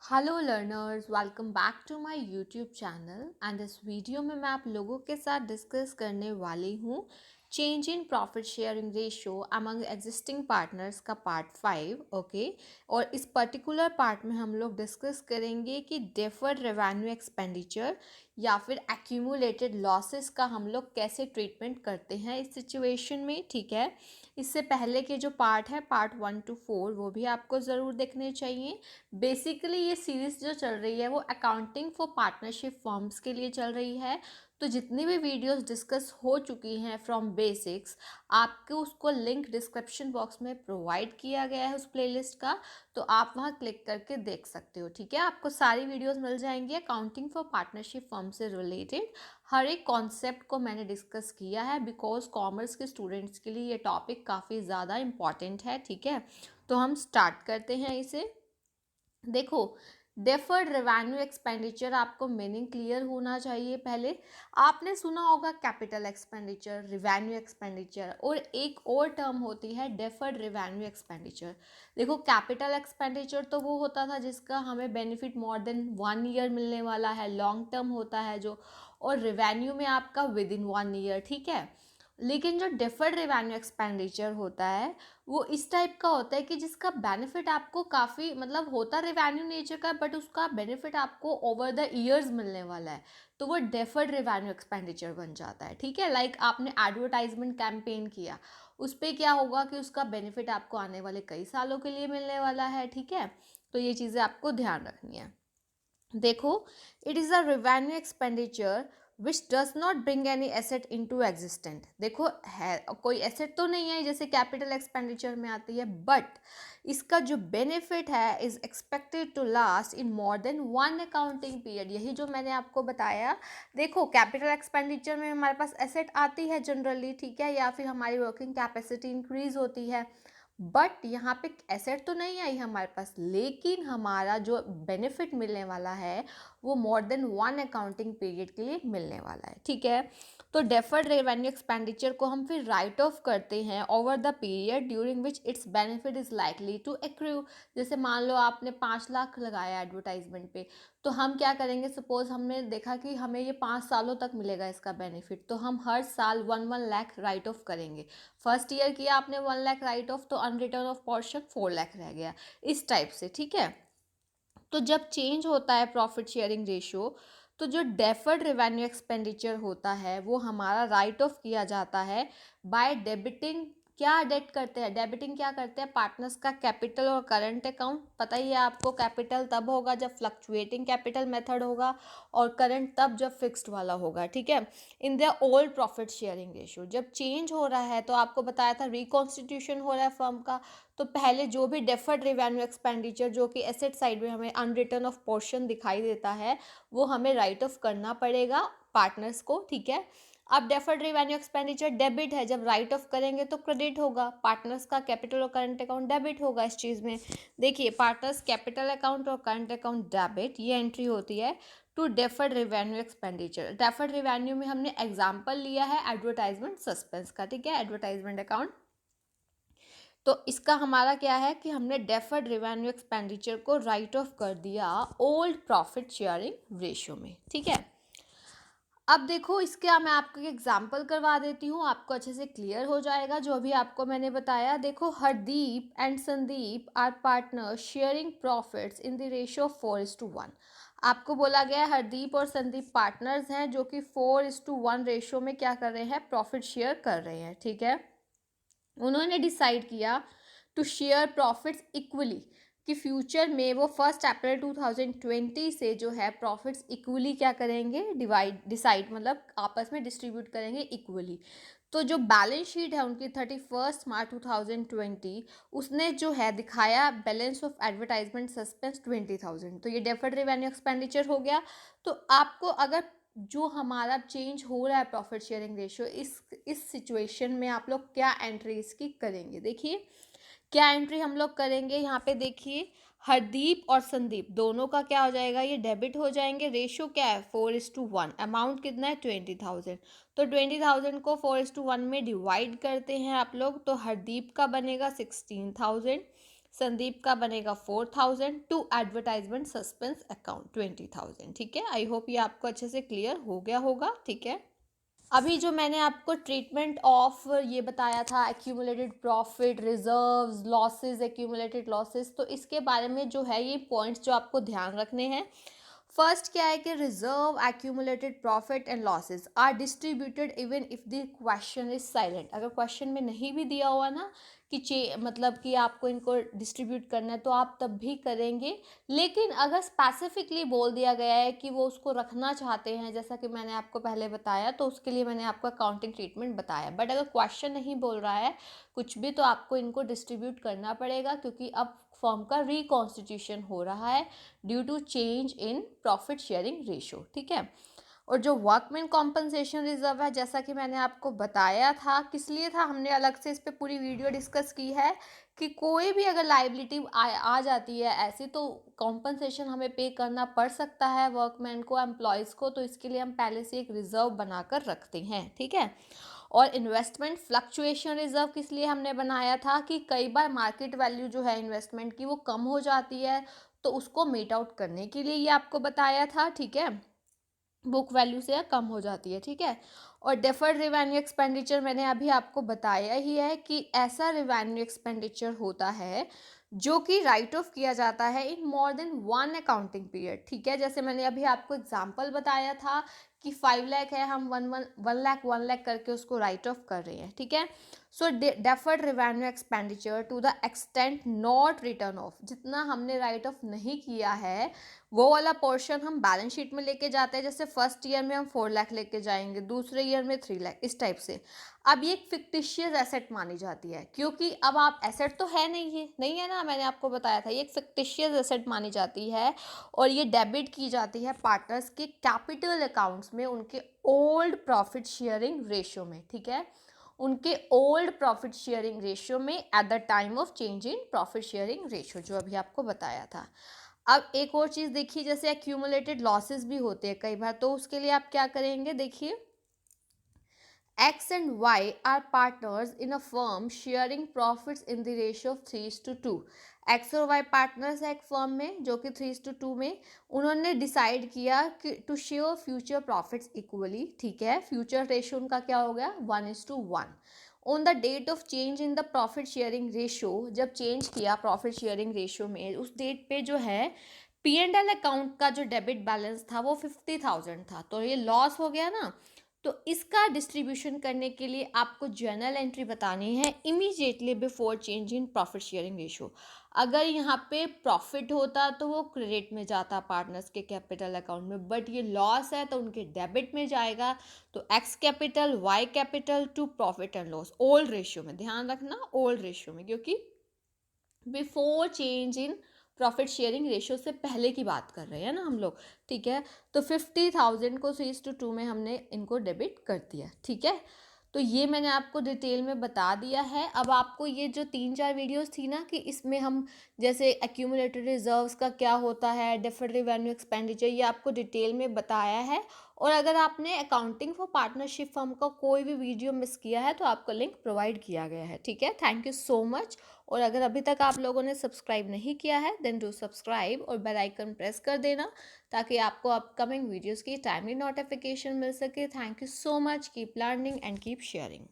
Hello learners, welcome back to my YouTube channel and इस video में मैं आप लोगों के साथ डिस्कस करने वाली हूँ change in profit sharing ratio among existing partners का पार्ट 5। ओके, और इस पर्टिकुलर पार्ट में हम लोग डिस्कस करेंगे कि डेफर्ड रेवेन्यू एक्सपेंडिचर या फिर एक्यूमुलेटेड लॉसेस का हम लोग कैसे ट्रीटमेंट करते हैं इस सिचुएशन में। ठीक है, इससे पहले के जो पार्ट है पार्ट 1 to 4 वो भी आपको ज़रूर देखने चाहिए। बेसिकली ये सीरीज़ जो चल रही है वो अकाउंटिंग फॉर पार्टनरशिप फर्म्स के लिए चल रही है। तो जितनी भी वीडियोस डिस्कस हो चुकी हैं फ्रॉम बेसिक्स, आपको उसको लिंक डिस्क्रिप्शन बॉक्स में प्रोवाइड किया गया है उस प्लेलिस्ट का, तो आप वहाँ क्लिक करके देख सकते हो। ठीक है, आपको सारी वीडियोस मिल जाएंगी अकाउंटिंग फॉर पार्टनरशिप फर्म से रिलेटेड। हर एक कॉन्सेप्ट को मैंने डिस्कस किया है बिकॉज कॉमर्स के स्टूडेंट्स के लिए ये टॉपिक काफ़ी ज़्यादा इम्पॉर्टेंट है। ठीक है, तो हम स्टार्ट करते हैं इसे। देखो, डेफर्ड रेवेन्यू एक्सपेंडिचर आपको मीनिंग क्लियर होना चाहिए। पहले आपने सुना होगा कैपिटल एक्सपेंडिचर, रिवेन्यू एक्सपेंडिचर, और एक और टर्म होती है डेफर्ड रेवेन्यू एक्सपेंडिचर। देखो, कैपिटल एक्सपेंडिचर तो वो होता था जिसका हमें बेनिफिट मोर देन 1 ईयर मिलने वाला है, लॉन्ग टर्म होता है जो, और रिवेन्यू में आपका विद इन 1 ईयर। ठीक है, लेकिन जो डेफर्ड रेवेन्यू एक्सपेंडिचर होता है वो इस टाइप का होता है कि जिसका बेनिफिट आपको काफ़ी मतलब होता रेवेन्यू नेचर का, बट उसका बेनिफिट आपको ओवर द ईयर्स मिलने वाला है, तो वो डेफर्ड रेवेन्यू एक्सपेंडिचर बन जाता है। ठीक है, लाइक आपने एडवर्टाइजमेंट कैंपेन किया, उस पर क्या होगा कि उसका बेनिफिट आपको आने वाले कई सालों के लिए मिलने वाला है। ठीक है, तो ये चीज़ें आपको ध्यान रखनी है। देखो, it is a revenue expenditure which does not bring any asset into existent. देखो, है कोई एसेट तो नहीं है जैसे कैपिटल एक्सपेंडिचर में आती है, बट इसका जो बेनिफिट है is expected to last in more than 1 accounting period. यही जो मैंने आपको बताया। देखो, कैपिटल एक्सपेंडिचर में हमारे पास एसेट आती है जनरली, ठीक है, या फिर हमारी वर्किंग कैपेसिटी इंक्रीज होती है, बट यहाँ पे एसेट तो नहीं आई हमारे पास, लेकिन हमारा जो बेनिफिट मिलने वाला है वो मोर देन 1 अकाउंटिंग पीरियड के लिए मिलने वाला है। ठीक है, तो डेफर्ड रेवेन्यू एक्सपेंडिचर को हम फिर राइट ऑफ करते हैं over the period during which its benefit is likely to accrue. जैसे मान लो आपने 5 लाख लगाया एडवर्टाइजमेंट पे, तो हम क्या करेंगे, सपोज हमने देखा कि हमें ये 5 सालों तक मिलेगा इसका बेनिफिट, तो हम हर साल 1 लाख राइट ऑफ करेंगे। फर्स्ट ईयर किया आपने 1 लाख राइट ऑफ, तो अनरिटर्न ऑफ पोर्शन 4 लाख रह गया, इस टाइप से। ठीक है, तो जब चेंज होता है प्रॉफिट शेयरिंग रेशियो, तो जो डेफर्ड रेवेन्यू एक्सपेंडिचर होता है वो हमारा राइट ऑफ किया जाता है बाय डेबिटिंग। क्या डेट करते हैं, डेबिटिंग क्या करते हैं, पार्टनर्स का कैपिटल और करंट अकाउंट। पता ही है आपको, कैपिटल तब होगा जब फ्लक्चुएटिंग कैपिटल मेथड होगा, और करंट तब जब फिक्स्ड वाला होगा। ठीक है, in the old profit sharing ratio जब चेंज हो रहा है, तो आपको बताया था रिकॉन्स्टिट्यूशन हो रहा है फर्म का, तो पहले जो भी डेफर्ड रेवेन्यू एक्सपेंडिचर जो कि एसेट साइड में हमें अनरिटर्न ऑफ पोर्शन दिखाई देता है, वो हमें राइट ऑफ करना पड़ेगा पार्टनर्स को। ठीक है, अब डेफर्ड रेवेन्यू एक्सपेंडिचर डेबिट है, जब राइट ऑफ करेंगे तो क्रेडिट होगा, पार्टनर्स का कैपिटल और करंट अकाउंट डेबिट होगा। इस चीज़ में देखिए, पार्टनर्स कैपिटल अकाउंट और करंट अकाउंट डेबिट, ये एंट्री होती है to deferred revenue expenditure. Deferred revenue में हमने एग्जाम्पल लिया है एडवर्टाइजमेंट सस्पेंस का। ठीक है, एडवर्टाइजमेंट अकाउंट, तो इसका हमारा क्या है कि हमने डेफर्ड रेवेन्यू एक्सपेंडिचर को राइट ऑफ कर दिया ओल्ड प्रॉफिट शेयरिंग रेशियो में। ठीक है, अब देखो, इसका मैं आपको एक एग्जांपल करवा देती हूँ, आपको अच्छे से क्लियर हो जाएगा जो अभी आपको मैंने बताया। देखो, Hardeep and Sandeep are partner sharing profits in the ratio 4:1। आपको बोला गया है हरदीप और संदीप पार्टनर्स हैं जो कि 4:1 रेशियो में क्या कर रहे हैं, प्रॉफिट शेयर कर रहे हैं। ठीक है, उन्होंने डिसाइड किया टू शेयर प्रॉफिट्स इक्वली, कि फ्यूचर में वो 1 अप्रैल 2020 से जो है प्रॉफिट्स इक्वली क्या करेंगे, डिसाइड मतलब आपस में डिस्ट्रीब्यूट करेंगे इक्वली। तो जो बैलेंस शीट है उनकी 31 मार्च 2020, उसने जो है दिखाया बैलेंस ऑफ एडवर्टाइजमेंट सस्पेंस 20,000। तो ये डेफर्ड रेवेन्यू एक्सपेंडिचर हो गया। तो आपको अगर जो हमारा चेंज हो रहा है प्रॉफिट शेयरिंग रेशियो, इस सिचुएशन में आप लोग क्या एंट्री इसकी करेंगे, देखिए क्या एंट्री हम लोग करेंगे। यहाँ पे देखिए, हरदीप और संदीप दोनों का क्या हो जाएगा, ये डेबिट हो जाएंगे। रेशियो क्या है, 4:1, अमाउंट कितना है, 20,000। तो 20,000 को 4:1 में डिवाइड करते हैं आप लोग, तो हरदीप का बनेगा 16,000, संदीप का बनेगा 4000, टू एडवर्टाइजमेंट सस्पेंस अकाउंट 20,000। ठीक है, आई होप ये आपको अच्छे से क्लियर हो गया होगा। ठीक है, अभी जो मैंने आपको ट्रीटमेंट ऑफ ये बताया था, accumulated profit, reserves, losses, accumulated losses, तो इसके बारे में जो है ये पॉइंट्स जो आपको ध्यान रखने हैं। फर्स्ट क्या है कि reserve, accumulated profit and losses are distributed even if the question is silent. अगर क्वेश्चन में नहीं भी दिया हुआ ना कि मतलब कि आपको इनको डिस्ट्रीब्यूट करना है, तो आप तब भी करेंगे। लेकिन अगर स्पेसिफिकली बोल दिया गया है कि वो उसको रखना चाहते हैं, जैसा कि मैंने आपको पहले बताया, तो उसके लिए मैंने आपको अकाउंटिंग ट्रीटमेंट बताया। बट अगर क्वेश्चन नहीं बोल रहा है कुछ भी, तो आपको इनको डिस्ट्रीब्यूट करना पड़ेगा, क्योंकि अब फर्म का रिकॉन्स्टिट्यूशन हो रहा है due to change in profit sharing ratio. ठीक है, और जो वर्कमैन कॉम्पनसेशन रिजर्व है, जैसा कि मैंने आपको बताया था, किस लिए था, हमने अलग से इस पर पूरी वीडियो डिस्कस की है कि कोई भी अगर लाइबिलिटी आ जाती है ऐसी, तो कॉम्पनसेशन हमें पे करना पड़ सकता है वर्कमैन को, एम्प्लॉयज़ को, तो इसके लिए हम पहले से एक रिजर्व बनाकर रखते हैं। ठीक है, और इन्वेस्टमेंट फ्लक्चुएशन रिजर्व किस लिए हमने बनाया था कि कई बार मार्केट वैल्यू जो है इन्वेस्टमेंट की वो कम हो जाती है, तो उसको मीट आउट करने के लिए ये आपको बताया था। ठीक है, बुक वैल्यू से कम हो जाती है। ठीक है, और डेफर्ड रिवेन्यू एक्सपेंडिचर मैंने अभी आपको बताया ही है कि ऐसा रिवेन्यू एक्सपेंडिचर होता है जो कि राइट ऑफ किया जाता है in more than one accounting period. ठीक है, जैसे मैंने अभी आपको एग्जांपल बताया था कि 5 लाख है, हम 1 लाख करके उसको राइट ऑफ कर रहे हैं। ठीक है, so deferred revenue expenditure to the extent not written off, जितना हमने राइट ऑफ नहीं किया है वो वाला पोर्शन हम बैलेंस शीट में लेके जाते हैं। जैसे फर्स्ट ईयर में हम 4 लाख लेके जाएंगे, दूसरे ईयर में 3 लाख, इस टाइप से। अब ये एक फिक्टिशियस एसेट मानी जाती है, क्योंकि अब आप एसेट तो है नहीं है ना, मैंने आपको बताया था, ये एक फिक्टिशियस एसेट मानी जाती है, और ये डेबिट की जाती है पार्टनर्स के कैपिटल अकाउंट्स में उनके ओल्ड प्रॉफिट शेयरिंग रेशियो में। ठीक है, उनके ओल्ड प्रॉफिट शेयरिंग रेशियो में at the time of change in profit sharing ratio, जो अभी आपको बताया था। अब एक और चीज़ देखिए, जैसे एक्यूमुलेटेड लॉसेस भी होते हैं कई बार, तो उसके लिए आप क्या करेंगे, देखिए, X and Y are partners in a firm sharing profits in the ratio of 3:2। X और Y पार्टनर्स है एक फर्म में जो कि 3:2 में उन्होंने डिसाइड किया कि to share future profits equally. ठीक है, फ्यूचर रेशियो उनका क्या हो गया, 1:1। On the date of change in the profit sharing ratio, जब चेंज किया प्रॉफिट शेयरिंग रेशियो में, उस डेट पे जो है P&L अकाउंट का जो डेबिट बैलेंस था वो 50,000 था, तो ये लॉस हो गया ना। तो इसका डिस्ट्रीब्यूशन करने के लिए आपको जर्नल एंट्री बतानी है immediately before change in profit sharing ratio. अगर यहाँ पे प्रॉफिट होता तो वो क्रेडिट में जाता पार्टनर्स के कैपिटल अकाउंट में, बट ये लॉस है तो उनके डेबिट में जाएगा। तो X capital Y capital to profit and loss old ratio में, ध्यान रखना ओल्ड रेशियो में, क्योंकि before change in profit sharing ratio से पहले की बात कर रहे हैं ना हम लोग। ठीक है, तो 50,000 को 3:2 में हमने इनको डेबिट कर दिया। ठीक है, तो ये मैंने आपको डिटेल में बता दिया है। अब आपको ये जो 3-4 वीडियोस थी ना कि इसमें हम जैसे एक्यूमुलेटेड रिजर्व्स का क्या होता है, डेफर्ड रिवेन्यू एक्सपेंडिचर, ये आपको डिटेल में बताया है। और अगर आपने अकाउंटिंग फॉर पार्टनरशिप फर्म का कोई भी वीडियो मिस किया है तो आपको लिंक प्रोवाइड किया गया है। ठीक है, थैंक यू सो मच। और अगर अभी तक आप लोगों ने सब्सक्राइब नहीं किया है देन डू सब्सक्राइब और बेल आइकन प्रेस कर देना, ताकि आपको अपकमिंग वीडियोस की टाइमली नोटिफिकेशन मिल सके। Thank you so much, keep learning and keep sharing.